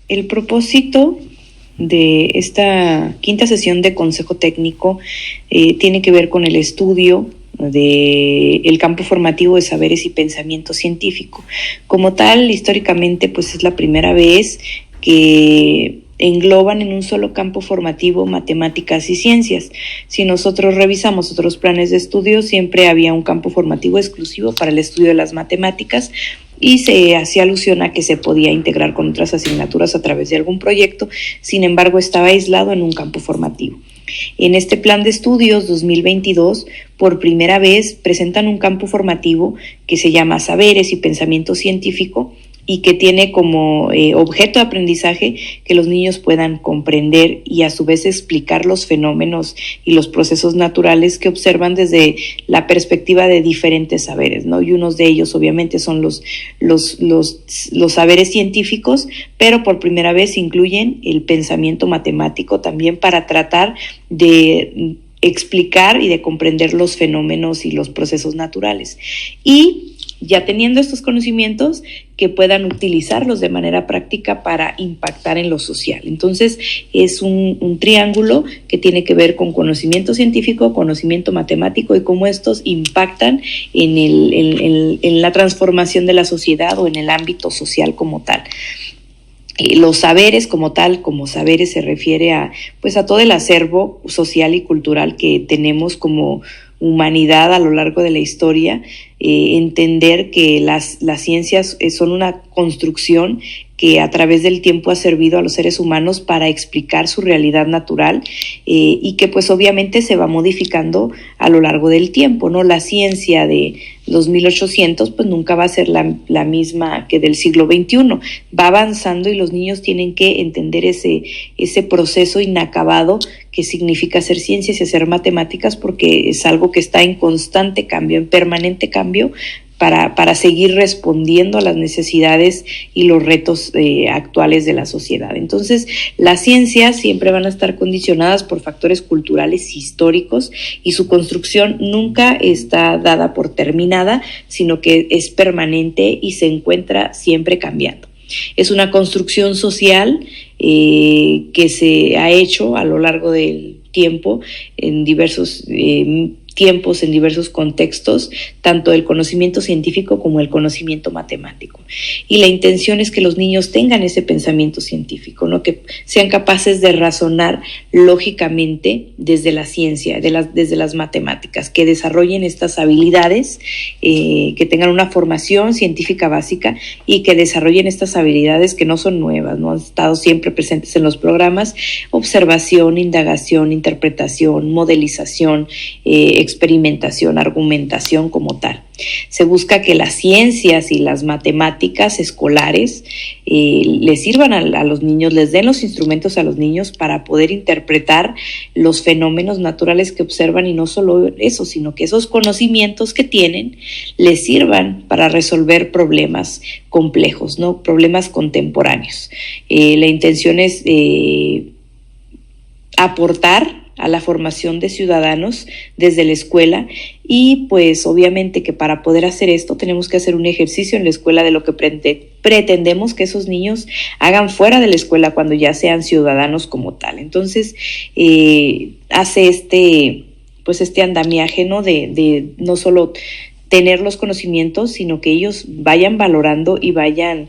el propósito de esta quinta sesión de Consejo Técnico tiene que ver con el estudio del campo formativo de saberes y pensamiento científico. Como tal, históricamente, pues es la primera vez que engloban en un solo campo formativo matemáticas y ciencias. Si nosotros revisamos otros planes de estudio, siempre había un campo formativo exclusivo para el estudio de las matemáticas y se hacía alusión a que se podía integrar con otras asignaturas a través de algún proyecto, sin embargo estaba aislado en un campo formativo. En este plan de estudios 2022, por primera vez presentan un campo formativo que se llama Saberes y Pensamiento Científico y que tiene como objeto de aprendizaje que los niños puedan comprender y a su vez explicar los fenómenos y los procesos naturales que observan desde la perspectiva de diferentes saberes, ¿no? Y unos de ellos obviamente son los saberes científicos, pero por primera vez incluyen el pensamiento matemático también para tratar de explicar y de comprender los fenómenos y los procesos naturales. Y ya teniendo estos conocimientos, que puedan utilizarlos de manera práctica para impactar en lo social. Entonces, es un triángulo que tiene que ver con conocimiento científico, conocimiento matemático y cómo estos impactan en la transformación de la sociedad o en el ámbito social como tal. Los saberes como tal, como saberes se refiere a todo el acervo social y cultural que tenemos como humanidad a lo largo de la historia, entender que las ciencias son una construcción que a través del tiempo ha servido a los seres humanos para explicar su realidad natural y que pues obviamente se va modificando a lo largo del tiempo, ¿no? La ciencia de los 1800 pues nunca va a ser la misma que del siglo XXI, va avanzando y los niños tienen que entender ese proceso inacabado que significa hacer ciencias y hacer matemáticas, porque es algo que está en constante cambio, en permanente cambio, para seguir respondiendo a las necesidades y los retos actuales de la sociedad. Entonces, las ciencias siempre van a estar condicionadas por factores culturales históricos y su construcción nunca está dada por terminada, sino que es permanente y se encuentra siempre cambiando. Es una construcción social que se ha hecho a lo largo del tiempo en diversos tiempos, en diversos contextos, tanto el conocimiento científico como el conocimiento matemático. Y la intención es que los niños tengan ese pensamiento científico, ¿no? Que sean capaces de razonar lógicamente desde la ciencia, desde las matemáticas, que desarrollen estas habilidades, que tengan una formación científica básica y que desarrollen estas habilidades que no son nuevas, ¿no? Han estado siempre presentes en los programas: observación, indagación, interpretación, modelización, experimentación, argumentación como tal. Se busca que las ciencias y las matemáticas escolares les sirvan a los niños, les den los instrumentos a los niños para poder interpretar los fenómenos naturales que observan, y no solo eso, sino que esos conocimientos que tienen les sirvan para resolver problemas complejos, ¿no? Problemas contemporáneos. La intención es aportar a la formación de ciudadanos desde la escuela, y pues obviamente que para poder hacer esto tenemos que hacer un ejercicio en la escuela de lo que pretendemos que esos niños hagan fuera de la escuela cuando ya sean ciudadanos como tal. Entonces hace este andamiaje, ¿no? De no solo tener los conocimientos, sino que ellos vayan valorando y vayan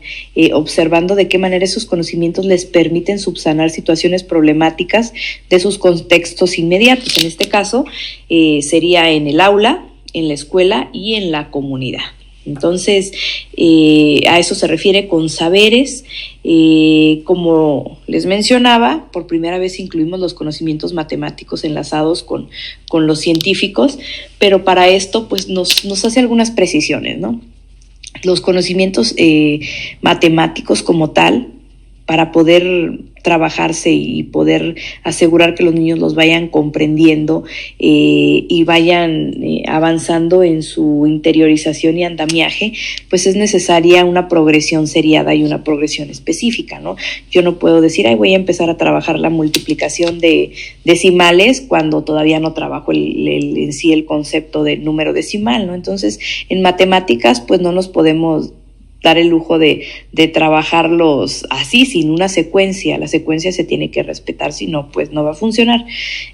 observando de qué manera esos conocimientos les permiten subsanar situaciones problemáticas de sus contextos inmediatos. En este caso sería en el aula, en la escuela y en la comunidad. Entonces, a eso se refiere con saberes. Como les mencionaba, por primera vez incluimos los conocimientos matemáticos enlazados con los científicos, pero para esto pues nos hace algunas precisiones, ¿no? Los conocimientos matemáticos como tal, para poder trabajarse y poder asegurar que los niños los vayan comprendiendo y vayan avanzando en su interiorización y andamiaje, pues es necesaria una progresión seriada y una progresión específica, ¿no? Yo no puedo decir, voy a empezar a trabajar la multiplicación de decimales cuando todavía no trabajo en sí el concepto de número decimal, ¿no? Entonces, en matemáticas, pues no nos podemos dar el lujo de trabajarlos así, sin una secuencia. La secuencia se tiene que respetar, si no, pues no va a funcionar.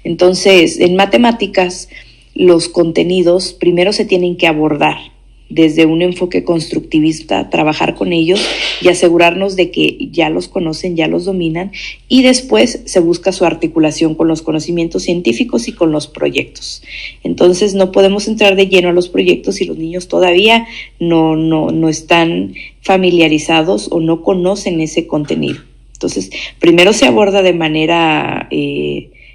Entonces, en matemáticas, los contenidos primero se tienen que abordar desde un enfoque constructivista, trabajar con ellos y asegurarnos de que ya los conocen, ya los dominan, y después se busca su articulación con los conocimientos científicos y con los proyectos. Entonces no podemos entrar de lleno a los proyectos si los niños todavía no están familiarizados o no conocen ese contenido. Entonces, primero se aborda de manera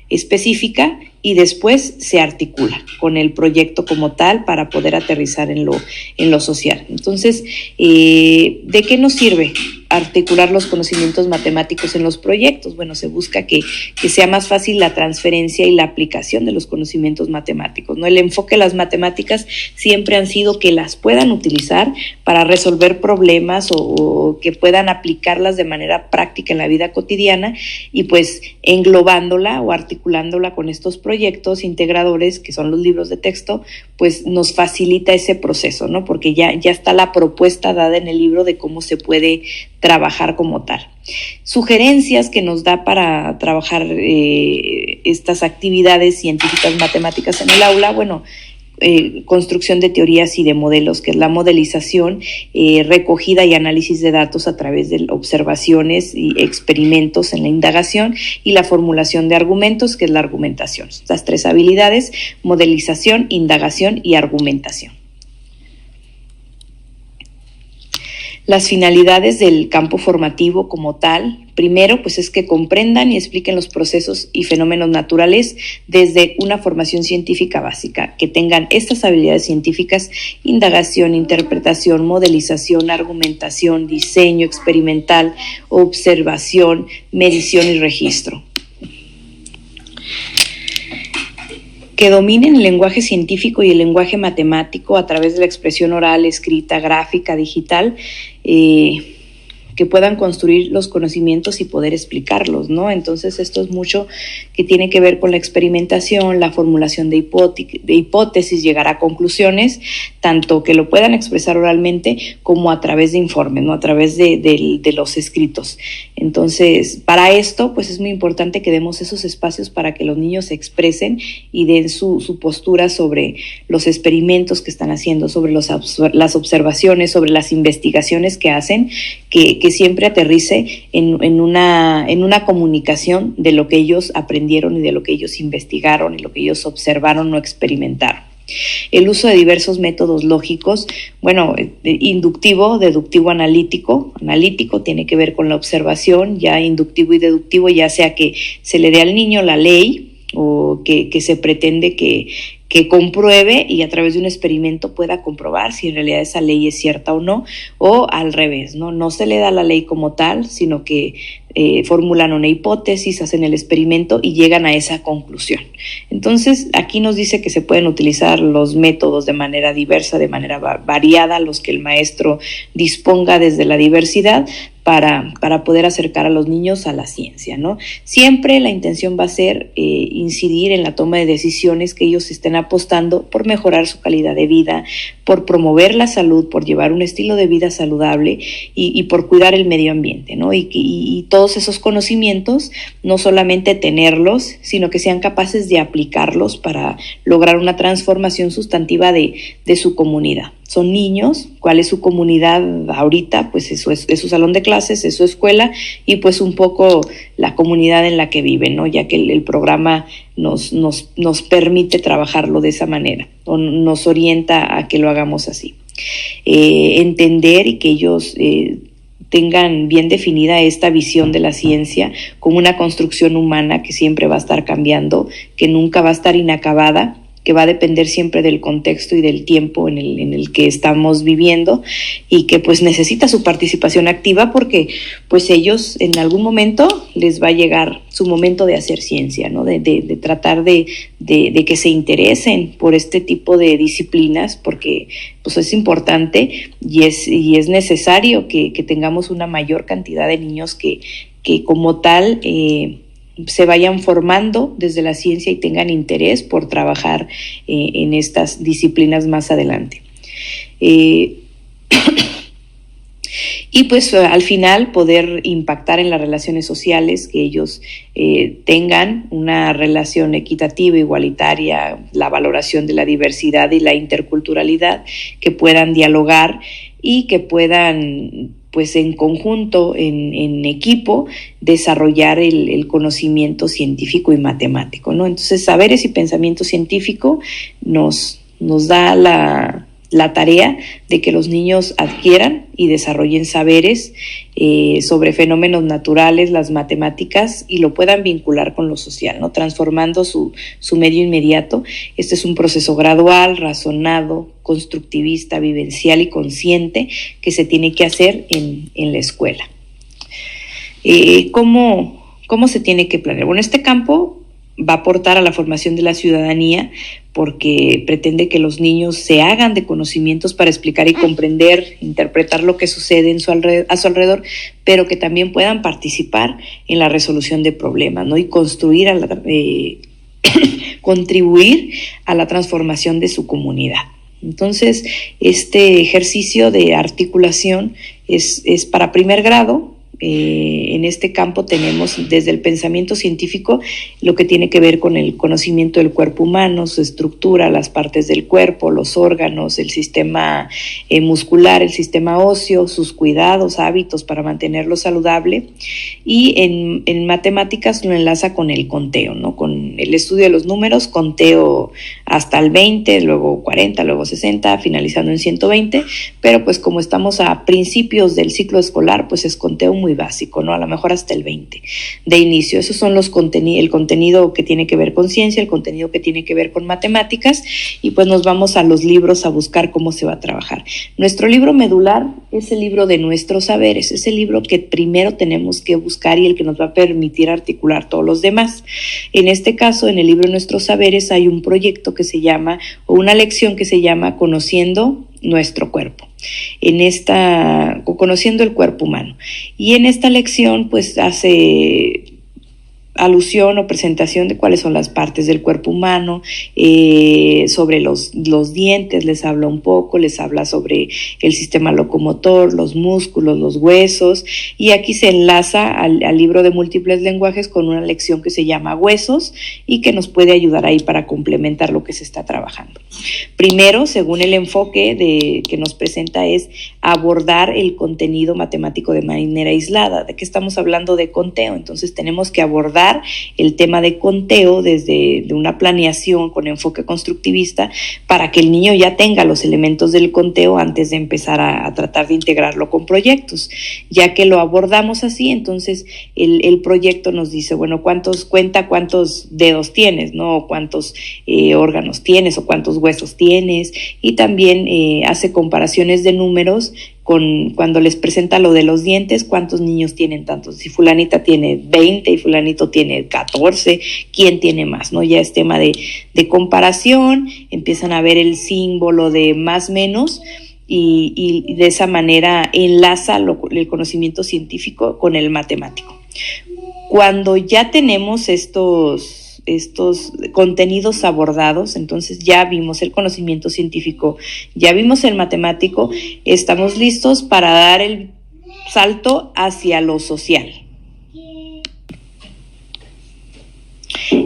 específica y después se articula con el proyecto como tal para poder aterrizar en lo social. Entonces, ¿de qué nos sirve articular los conocimientos matemáticos en los proyectos? Bueno, se busca que sea más fácil la transferencia y la aplicación de los conocimientos matemáticos, ¿no? El enfoque de las matemáticas siempre han sido que las puedan utilizar para resolver problemas o que puedan aplicarlas de manera práctica en la vida cotidiana, y pues englobándola o articulándola con estos proyectos integradores que son los libros de texto, pues nos facilita ese proceso, ¿no? Porque ya está la propuesta dada en el libro de cómo se puede trabajar como tal. Sugerencias que nos da para trabajar estas actividades científicas matemáticas en el aula, bueno, construcción de teorías y de modelos, que es la modelización, recogida y análisis de datos a través de observaciones y experimentos en la indagación, y la formulación de argumentos, que es la argumentación. Estas tres habilidades: modelización, indagación y argumentación. Las finalidades del campo formativo como tal, primero, pues es que comprendan y expliquen los procesos y fenómenos naturales desde una formación científica básica, que tengan estas habilidades científicas: indagación, interpretación, modelización, argumentación, diseño experimental, observación, medición y registro. Que dominen el lenguaje científico y el lenguaje matemático a través de la expresión oral, escrita, gráfica, digital, que puedan construir los conocimientos y poder explicarlos, ¿no? Entonces esto es mucho que tiene que ver con la experimentación, la formulación de hipótesis, llegar a conclusiones, tanto que lo puedan expresar oralmente como a través de informes, ¿no? A través de los escritos. Entonces, para esto, pues es muy importante que demos esos espacios para que los niños se expresen y den su postura sobre los experimentos que están haciendo, sobre las observaciones, sobre las investigaciones que hacen, que siempre aterrice en una comunicación de lo que ellos aprendieron y de lo que ellos investigaron y lo que ellos observaron o experimentaron. El uso de diversos métodos lógicos, bueno, inductivo, deductivo, analítico. Analítico tiene que ver con la observación, ya inductivo y deductivo, ya sea que se le dé al niño la ley o que se pretende que compruebe y a través de un experimento pueda comprobar si en realidad esa ley es cierta o no, o al revés, ¿no? No se le da la ley como tal, sino que formulan una hipótesis, hacen el experimento y llegan a esa conclusión. Entonces, aquí nos dice que se pueden utilizar los métodos de manera diversa, de manera variada, los que el maestro disponga desde la diversidad, para poder acercar a los niños a la ciencia, ¿no? Siempre la intención va a ser incidir en la toma de decisiones que ellos estén apostando por mejorar su calidad de vida, por promover la salud, por llevar un estilo de vida saludable y por cuidar el medio ambiente, ¿no? Y todos esos conocimientos, no solamente tenerlos, sino que sean capaces de aplicarlos para lograr una transformación sustantiva de su comunidad. Son niños, ¿cuál es su comunidad ahorita? Pues eso es su salón de clases, es su escuela y pues un poco la comunidad en la que viven, ¿no? Ya que el programa nos permite trabajarlo de esa manera o nos orienta a que lo hagamos así. Entender y que ellos tengan bien definida esta visión de la ciencia como una construcción humana que siempre va a estar cambiando, que nunca va a estar inacabada, que va a depender siempre del contexto y del tiempo en el que estamos viviendo y que pues necesita su participación activa porque pues ellos en algún momento les va a llegar su momento de hacer ciencia, ¿no? De tratar de que se interesen por este tipo de disciplinas porque pues es importante y es necesario que tengamos una mayor cantidad de niños que como tal se vayan formando desde la ciencia y tengan interés por trabajar en estas disciplinas más adelante. Y pues al final poder impactar en las relaciones sociales, que ellos tengan una relación equitativa, igualitaria, la valoración de la diversidad y la interculturalidad, que puedan dialogar y que puedan, pues en conjunto, en equipo, desarrollar el conocimiento científico y matemático, ¿no? Entonces, saberes y pensamiento científico nos da la tarea de que los niños adquieran y desarrollen saberes sobre fenómenos naturales, las matemáticas, y lo puedan vincular con lo social, ¿no? Transformando su medio inmediato. Este es un proceso gradual, razonado, constructivista, vivencial y consciente que se tiene que hacer en la escuela. ¿Cómo se tiene que planear? Bueno, este campo va a aportar a la formación de la ciudadanía porque pretende que los niños se hagan de conocimientos para explicar y comprender, interpretar lo que sucede a su alrededor, pero que también puedan participar en la resolución de problemas, ¿no? Y contribuir a la transformación de su comunidad. Entonces, este ejercicio de articulación es para primer grado. En este campo tenemos desde el pensamiento científico lo que tiene que ver con el conocimiento del cuerpo humano, su estructura, las partes del cuerpo, los órganos, el sistema muscular, el sistema óseo, sus cuidados, hábitos para mantenerlo saludable. Y en matemáticas lo enlaza con el conteo, ¿no? Con el estudio de los números, conteo hasta el 20, luego 40, luego 60, finalizando en 120, pero pues como estamos a principios del ciclo escolar, pues es conteo muy básico, ¿no? A lo mejor hasta el 20 de inicio. Esos son el contenido que tiene que ver con ciencia, el contenido que tiene que ver con matemáticas, y pues nos vamos a los libros a buscar cómo se va a trabajar. Nuestro libro medular es el libro de nuestros saberes, es el libro que primero tenemos que buscar y el que nos va a permitir articular todos los demás. En este caso, en el libro de nuestros saberes hay un proyecto que se llama, o una lección que se llama Conociendo nuestro cuerpo. Conociendo el cuerpo humano. Y en esta lección pues hace alusión o presentación de cuáles son las partes del cuerpo humano, sobre los dientes les habla un poco, les habla sobre el sistema locomotor, los músculos, los huesos, y aquí se enlaza al libro de múltiples lenguajes con una lección que se llama Huesos y que nos puede ayudar ahí para complementar lo que se está trabajando. Primero, según el enfoque que nos presenta, es abordar el contenido matemático de manera aislada. ¿De qué estamos hablando? De conteo. Entonces tenemos que abordar el tema de conteo desde una planeación con enfoque constructivista para que el niño ya tenga los elementos del conteo antes de empezar a tratar de integrarlo con proyectos. Ya que lo abordamos así, entonces el proyecto nos dice, bueno, cuántos dedos tienes, ¿no? Cuántos órganos tienes o cuántos huesos tienes, y también hace comparaciones de números cuando les presenta lo de los dientes, cuántos niños tienen tantos, si fulanita tiene 20 y fulanito tiene 14, ¿quién tiene más? ¿No? Ya es tema de comparación, empiezan a ver el símbolo de más menos, y de esa manera enlaza el conocimiento científico con el matemático. Cuando ya tenemos estos contenidos abordados, entonces ya vimos el conocimiento científico, ya vimos el matemático, estamos listos para dar el salto hacia lo social.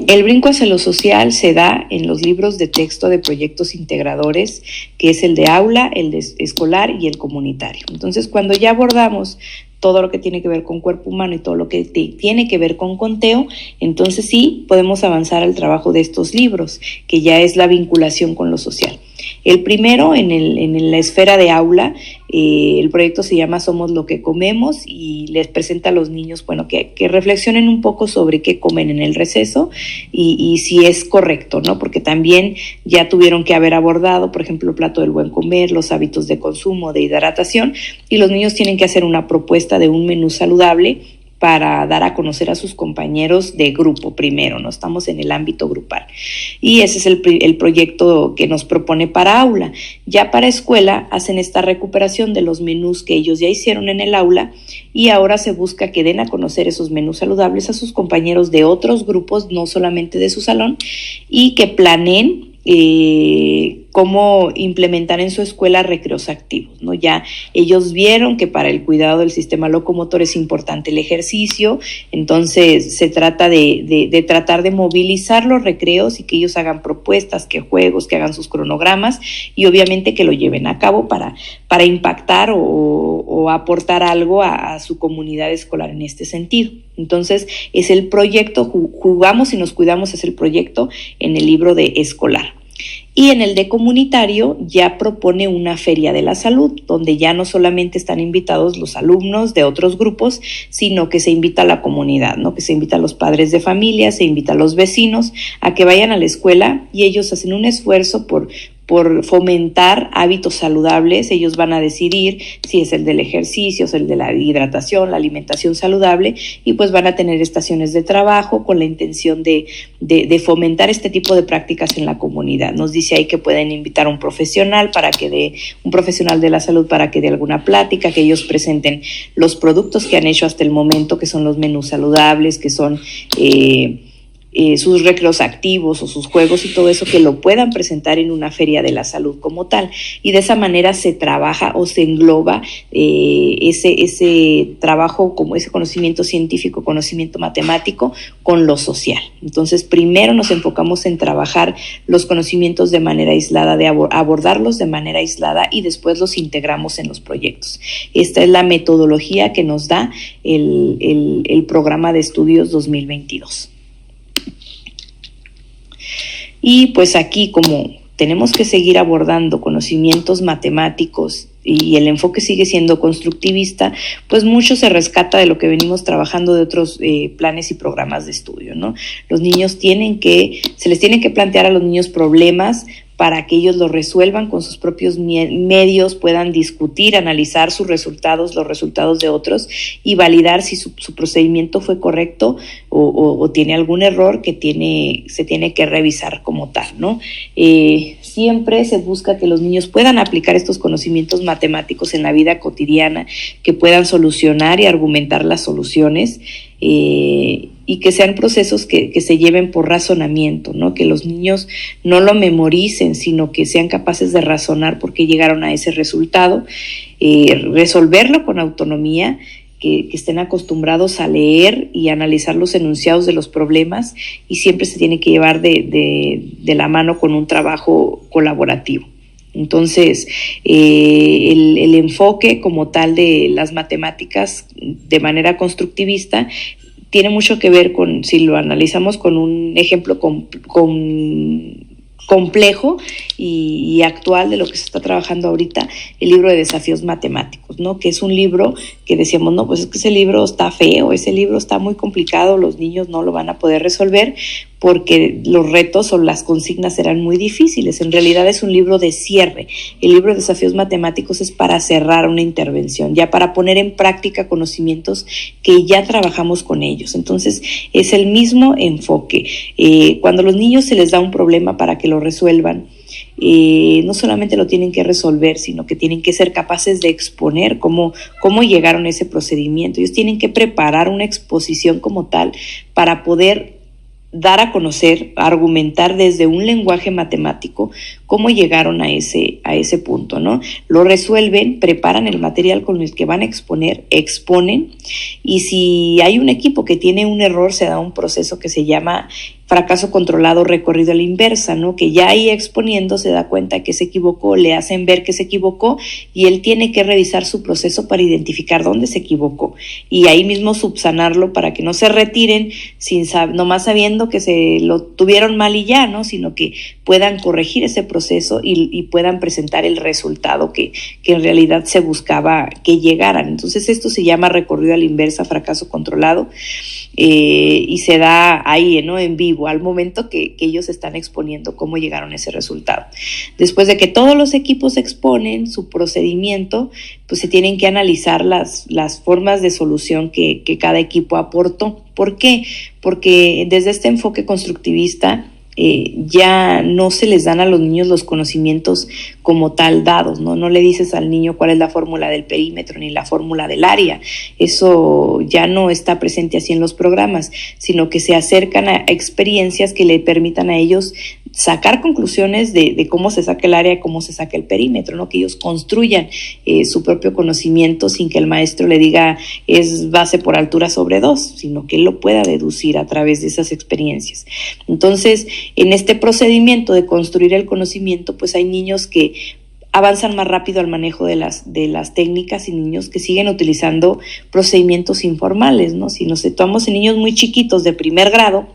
El brinco hacia lo social se da en los libros de texto de proyectos integradores, que es el de aula, el de escolar y el comunitario. Entonces, cuando ya abordamos todo lo que tiene que ver con cuerpo humano y todo lo que tiene que ver con conteo, entonces sí podemos avanzar al trabajo de estos libros, que ya es la vinculación con lo social. El primero, en la esfera de aula, el proyecto se llama Somos lo que comemos, y les presenta a los niños, bueno, que reflexionen un poco sobre qué comen en el receso y si es correcto, ¿no? Porque también ya tuvieron que haber abordado, por ejemplo, el plato del buen comer, los hábitos de consumo, de hidratación, y los niños tienen que hacer una propuesta de un menú saludable para dar a conocer a sus compañeros de grupo primero, ¿no? Estamos en el ámbito grupal. Y ese es el proyecto que nos propone para aula. Ya para escuela hacen esta recuperación de los menús que ellos ya hicieron en el aula, y ahora se busca que den a conocer esos menús saludables a sus compañeros de otros grupos, no solamente de su salón, y que planeen cómo implementar en su escuela recreos activos, ¿no? Ya ellos vieron que para el cuidado del sistema locomotor es importante el ejercicio, entonces se trata de tratar de movilizar los recreos y que ellos hagan propuestas, que juegos, que hagan sus cronogramas y obviamente que lo lleven a cabo para impactar o aportar algo a su comunidad escolar en este sentido. Entonces es el proyecto, jugamos y nos cuidamos, es el proyecto en el libro de escolar. Y en el de comunitario ya propone una feria de la salud, donde ya no solamente están invitados los alumnos de otros grupos, sino que se invita a la comunidad, ¿no? Que se invita a los padres de familia, se invita a los vecinos a que vayan a la escuela y ellos hacen un esfuerzo por fomentar hábitos saludables. Ellos van a decidir si es el del ejercicio, es el de la hidratación, la alimentación saludable, y pues van a tener estaciones de trabajo con la intención de fomentar este tipo de prácticas en la comunidad. Nos dice ahí que pueden invitar a un profesional un profesional de la salud para que dé alguna plática, que ellos presenten los productos que han hecho hasta el momento, que son los menús saludables, que son sus recreos activos o sus juegos y todo eso, que lo puedan presentar en una feria de la salud como tal. Y de esa manera se trabaja o se engloba ese trabajo, como ese conocimiento científico, conocimiento matemático con lo social. Entonces, primero nos enfocamos en trabajar los conocimientos de manera aislada, de abordarlos de manera aislada y después los integramos en los proyectos. Esta es la metodología que nos da el programa de estudios 2022. Y pues aquí, como tenemos que seguir abordando conocimientos matemáticos y el enfoque sigue siendo constructivista, pues mucho se rescata de lo que venimos trabajando de otros planes y programas de estudio, ¿no? Se les tienen que plantear a los niños problemas para que ellos lo resuelvan con sus propios medios, puedan discutir, analizar sus resultados, los resultados de otros y validar si su procedimiento fue correcto o tiene algún error que se tiene que revisar como tal, ¿no? Siempre se busca que los niños puedan aplicar estos conocimientos matemáticos en la vida cotidiana, que puedan solucionar y argumentar las soluciones, y que sean procesos que se lleven por razonamiento, ¿no? Que los niños no lo memoricen, sino que sean capaces de razonar por qué llegaron a ese resultado, resolverlo con autonomía, que estén acostumbrados a leer y analizar los enunciados de los problemas, y siempre se tiene que llevar de la mano con un trabajo colaborativo. Entonces, el enfoque como tal de las matemáticas de manera constructivista tiene mucho que ver con, si lo analizamos con un ejemplo complejo y actual de lo que se está trabajando ahorita, el libro de desafíos matemáticos, ¿no? Que es un libro que decíamos, no, pues es que ese libro está feo, ese libro está muy complicado, los niños no lo van a poder resolver porque los retos o las consignas serán muy difíciles. En realidad es un libro de cierre. El libro de desafíos matemáticos es para cerrar una intervención, ya para poner en práctica conocimientos que ya trabajamos con ellos. Entonces es el mismo enfoque. Cuando a los niños se les da un problema para que lo resuelvan, no solamente lo tienen que resolver, sino que tienen que ser capaces de exponer cómo llegaron a ese procedimiento. Ellos tienen que preparar una exposición como tal para poder dar a conocer, argumentar desde un lenguaje matemático cómo llegaron a ese punto, ¿no? Lo resuelven, preparan el material con el que van a exponer, exponen, y si hay un equipo que tiene un error, se da un proceso que se llama fracaso controlado recorrido a la inversa, ¿no? Que ya ahí exponiendo se da cuenta que se equivocó, le hacen ver que se equivocó y él tiene que revisar su proceso para identificar dónde se equivocó y ahí mismo subsanarlo para que no se retiren nomás sabiendo que se lo tuvieron mal y ya, ¿no? Sino que puedan corregir ese proceso y puedan presentar el resultado que en realidad se buscaba que llegaran. Entonces esto se llama recorrido a la inversa, fracaso controlado. Y se da ahí, ¿no? En vivo, al momento que ellos están exponiendo cómo llegaron a ese resultado. Después de que todos los equipos exponen su procedimiento, pues se tienen que analizar las formas de solución que cada equipo aportó. ¿Por qué? Porque desde este enfoque constructivista ya no se les dan a los niños los conocimientos como tal dados, ¿no? No le dices al niño cuál es la fórmula del perímetro ni la fórmula del área. Eso ya no está presente así en los programas, sino que se acercan a experiencias que le permitan a ellos sacar conclusiones de cómo se saca el área, cómo se saca el perímetro, ¿no? Que ellos construyan su propio conocimiento sin que el maestro le diga es base por altura sobre 2, sino que él lo pueda deducir a través de esas experiencias. Entonces, en este procedimiento de construir el conocimiento, pues hay niños que avanzan más rápido al manejo de las técnicas y niños que siguen utilizando procedimientos informales, ¿no? Si nos situamos en niños muy chiquitos de primer grado,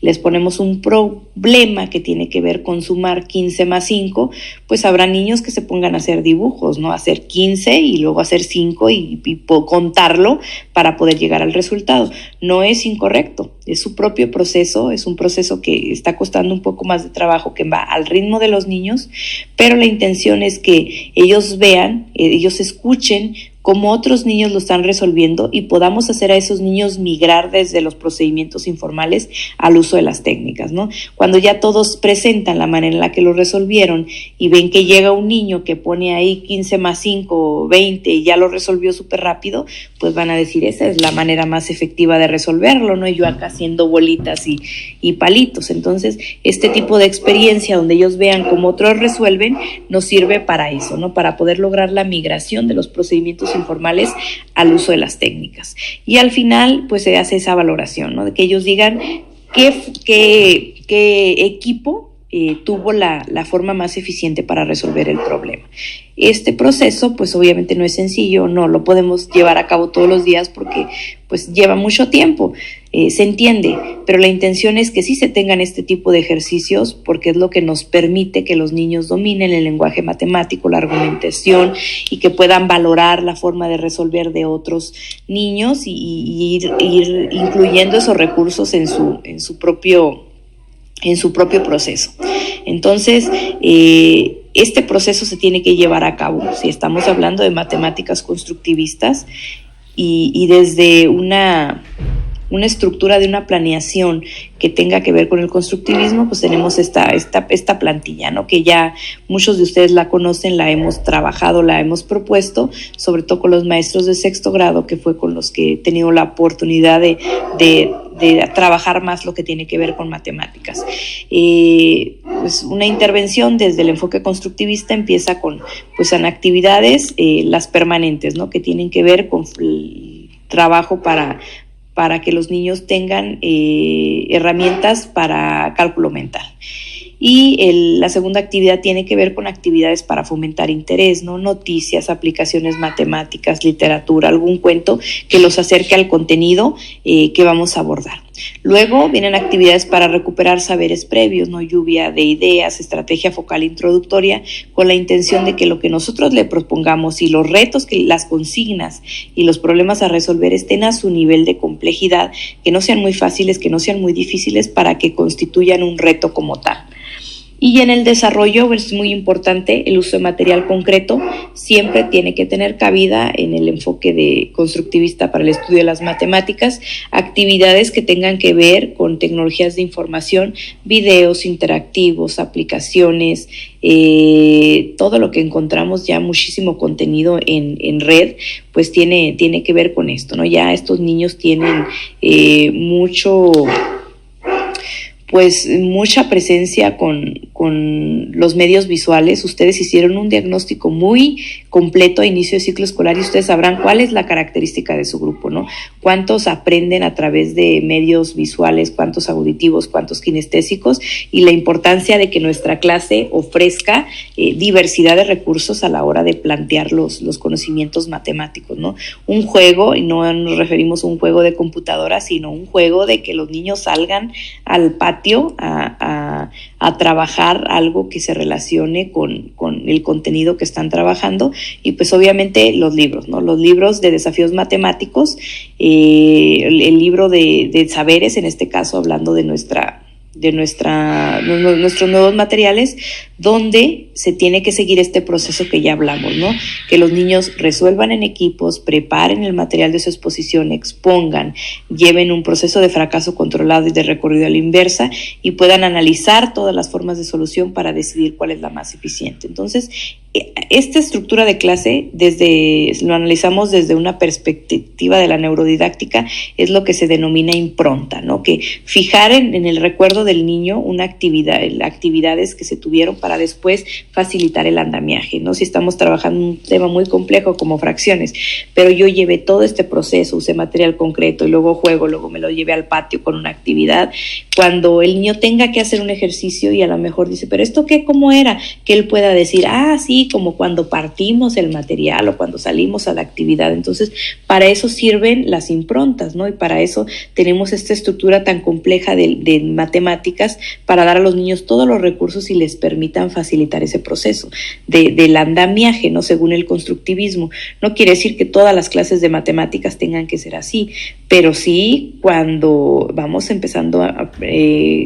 les ponemos un problema que tiene que ver con sumar 15 más 5, pues habrá niños que se pongan a hacer dibujos, ¿no? Hacer 15 y luego hacer 5 y contarlo para poder llegar al resultado. No es incorrecto, es su propio proceso, es un proceso que está costando un poco más de trabajo, que va al ritmo de los niños, pero la intención es que ellos vean, ellos escuchen cómo otros niños lo están resolviendo y podamos hacer a esos niños migrar desde los procedimientos informales al uso de las técnicas, ¿no? Cuando ya todos presentan la manera en la que lo resolvieron y ven que llega un niño que pone ahí 15 más 5, 20 y ya lo resolvió súper rápido, pues van a decir, esa es la manera más efectiva de resolverlo, ¿no? Y yo acá haciendo bolitas y palitos. Entonces, este tipo de experiencia donde ellos vean cómo otros resuelven, nos sirve para eso, ¿no? Para poder lograr la migración de los procedimientos informales al uso de las técnicas. Y al final, pues se hace esa valoración, ¿no? De que ellos digan qué equipo tuvo la forma más eficiente para resolver el problema. Este proceso, pues obviamente no es sencillo, no lo podemos llevar a cabo todos los días porque pues lleva mucho tiempo, se entiende, pero la intención es que sí se tengan este tipo de ejercicios porque es lo que nos permite que los niños dominen el lenguaje matemático, la argumentación y que puedan valorar la forma de resolver de otros niños y ir incluyendo esos recursos en su propio proceso. Entonces, este proceso se tiene que llevar a cabo, si estamos hablando de matemáticas constructivistas y desde una estructura de una planeación que tenga que ver con el constructivismo, pues tenemos esta plantilla, ¿no? Que ya muchos de ustedes la conocen, la hemos trabajado, la hemos propuesto, sobre todo con los maestros de sexto grado, que fue con los que he tenido la oportunidad de trabajar más lo que tiene que ver con matemáticas. Pues una intervención desde el enfoque constructivista empieza con en actividades las permanentes, ¿no? Que tienen que ver con el trabajo para que los niños tengan herramientas para cálculo mental. Y la segunda actividad tiene que ver con actividades para fomentar interés, ¿no? Noticias, aplicaciones matemáticas, literatura, algún cuento que los acerque al contenido que vamos a abordar. Luego vienen actividades para recuperar saberes previos, ¿no? Lluvia de ideas, estrategia focal introductoria, con la intención de que lo que nosotros le propongamos y los retos, que las consignas y los problemas a resolver estén a su nivel de complejidad, que no sean muy fáciles, que no sean muy difíciles para que constituyan un reto como tal. Y en el desarrollo es muy importante el uso de material concreto, siempre tiene que tener cabida en el enfoque de constructivista para el estudio de las matemáticas, actividades que tengan que ver con tecnologías de información, videos interactivos, aplicaciones, todo lo que encontramos ya muchísimo contenido en red, pues tiene que ver con esto, ¿no? Ya estos niños tienen mucha presencia con los medios visuales. Ustedes hicieron un diagnóstico muy completo a inicio de ciclo escolar y ustedes sabrán cuál es la característica de su grupo, ¿no? Cuántos aprenden a través de medios visuales, cuántos auditivos, cuántos kinestésicos, y la importancia de que nuestra clase ofrezca diversidad de recursos a la hora de plantear los conocimientos matemáticos, ¿no? Un juego, y no nos referimos a un juego de computadora, sino un juego de que los niños salgan al patio a trabajar algo que se relacione con el contenido que están trabajando, y pues obviamente los libros, ¿no? Los libros de desafíos matemáticos, el libro de saberes, en este caso hablando de nuestros nuevos materiales, donde se tiene que seguir este proceso que ya hablamos, ¿no? Que los niños resuelvan en equipos, preparen el material de su exposición, expongan, lleven un proceso de fracaso controlado y de recorrido a la inversa y puedan analizar todas las formas de solución para decidir cuál es la más eficiente. Entonces, esta estructura de clase, lo analizamos desde una perspectiva de la neurodidáctica, es lo que se denomina impronta, ¿no? Que fijar en el recuerdo del niño una actividades que se tuvieron para después facilitar el andamiaje, ¿no? Si estamos trabajando un tema muy complejo como fracciones, pero yo llevé todo este proceso, usé material concreto y luego luego me lo llevé al patio con una actividad, cuando el niño tenga que hacer un ejercicio y a lo mejor dice, pero ¿esto qué? ¿Cómo era? Que él pueda decir, sí, como cuando partimos el material o cuando salimos a la actividad. Entonces, para eso sirven las improntas, ¿no? Y para eso tenemos esta estructura tan compleja de matemáticas para dar a los niños todos los recursos y les permitan facilitar ese proceso del andamiaje, ¿no? Según el constructivismo. No quiere decir que todas las clases de matemáticas tengan que ser así, pero sí cuando vamos empezando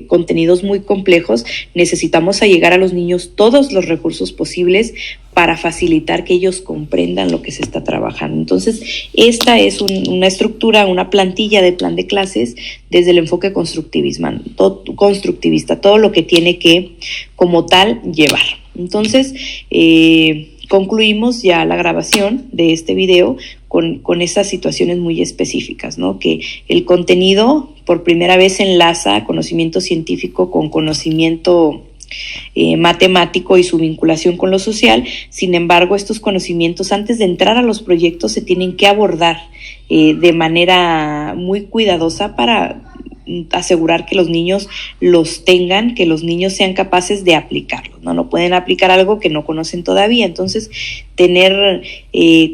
contenidos muy complejos, necesitamos llegar a los niños todos los recursos posibles para facilitar que ellos comprendan lo que se está trabajando. Entonces, esta es una estructura, una plantilla de plan de clases desde el enfoque constructivista, todo lo que tiene que, como tal, llevar. Entonces, concluimos ya la grabación de este video con estas situaciones muy específicas, ¿no? Que el contenido por primera vez enlaza conocimiento científico con conocimiento matemático y su vinculación con lo social. Sin embargo, estos conocimientos, antes de entrar a los proyectos, se tienen que abordar de manera muy cuidadosa para asegurar que los niños los tengan, que los niños sean capaces de aplicarlo, ¿no? No pueden aplicar algo que no conocen todavía. Entonces, tener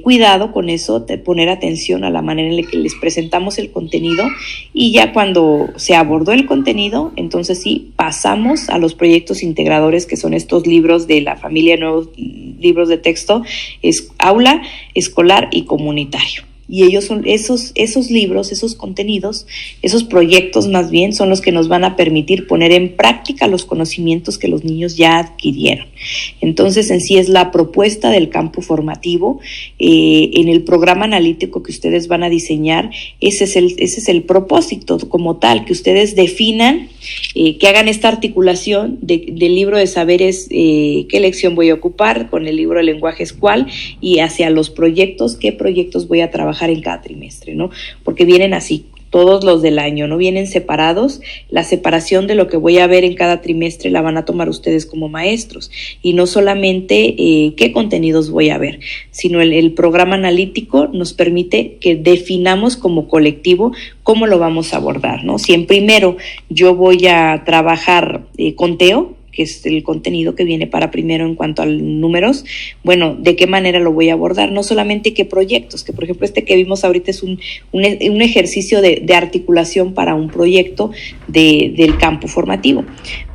cuidado con eso, poner atención a la manera en la que les presentamos el contenido, y ya cuando se abordó el contenido, entonces sí, pasamos a los proyectos integradores, que son estos libros de la familia de nuevos libros de texto, es aula, escolar y comunitario. Y ellos son esos libros, esos contenidos, esos proyectos más bien, son los que nos van a permitir poner en práctica los conocimientos que los niños ya adquirieron. Entonces, en sí es la propuesta del campo formativo. En el programa analítico que ustedes van a diseñar, ese es el propósito como tal, que ustedes definan, que hagan esta articulación del libro de saberes, qué lección voy a ocupar, con el libro de lenguajes cuál, y hacia los proyectos, qué proyectos voy a trabajar en cada trimestre, ¿no? Porque vienen así, todos los del año, no vienen separados. La separación de lo que voy a ver en cada trimestre la van a tomar ustedes como maestros, y no solamente qué contenidos voy a ver, sino el programa analítico nos permite que definamos como colectivo cómo lo vamos a abordar, ¿no? Si en primero yo voy a trabajar conteo, que es el contenido que viene para primero en cuanto a números, bueno, ¿de qué manera lo voy a abordar? No solamente qué proyectos, que por ejemplo este que vimos ahorita es un ejercicio de articulación para un proyecto del campo formativo,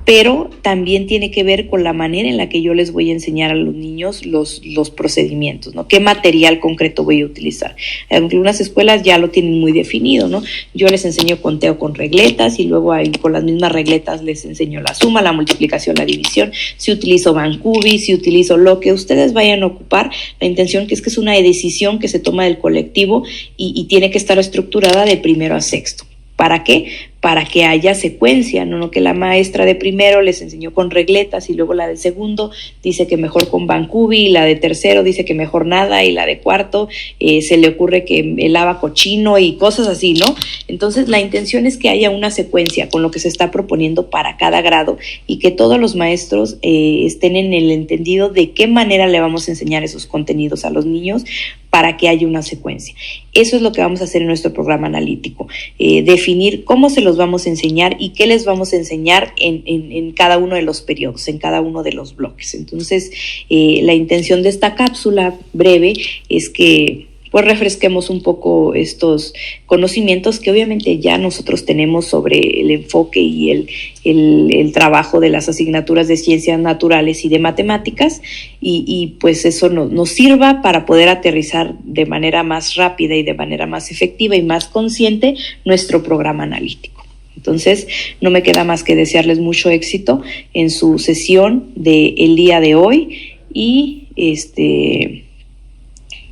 pero también tiene que ver con la manera en la que yo les voy a enseñar a los niños los procedimientos, ¿no? ¿Qué material concreto voy a utilizar? Algunas escuelas ya lo tienen muy definido, ¿no? Yo les enseño conteo con regletas y luego ahí con las mismas regletas les enseño la suma, la multiplicación, la división. Si utilizo Bancubi, si utilizo lo que ustedes vayan a ocupar, la intención que es una decisión que se toma del colectivo y tiene que estar estructurada de primero a sexto. ¿Para qué? Para que haya secuencia, no que la maestra de primero les enseñó con regletas y luego la de segundo dice que mejor con Bancubi, y la de tercero dice que mejor nada, y la de cuarto se le ocurre que el abaco chino y cosas así, ¿no? Entonces la intención es que haya una secuencia con lo que se está proponiendo para cada grado y que todos los maestros estén en el entendido de qué manera le vamos a enseñar esos contenidos a los niños para que haya una secuencia. Eso es lo que vamos a hacer en nuestro programa analítico, definir cómo se los vamos a enseñar y qué les vamos a enseñar en cada uno de los periodos, en cada uno de los bloques. Entonces, la intención de esta cápsula breve es que pues refresquemos un poco estos conocimientos que obviamente ya nosotros tenemos sobre el enfoque y el trabajo de las asignaturas de ciencias naturales y de matemáticas, y pues eso nos sirva para poder aterrizar de manera más rápida y de manera más efectiva y más consciente nuestro programa analítico. Entonces, no me queda más que desearles mucho éxito en su sesión del día de hoy y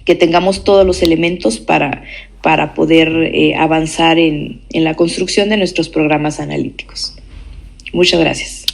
que tengamos todos los elementos para poder avanzar en la construcción de nuestros programas analíticos. Muchas gracias.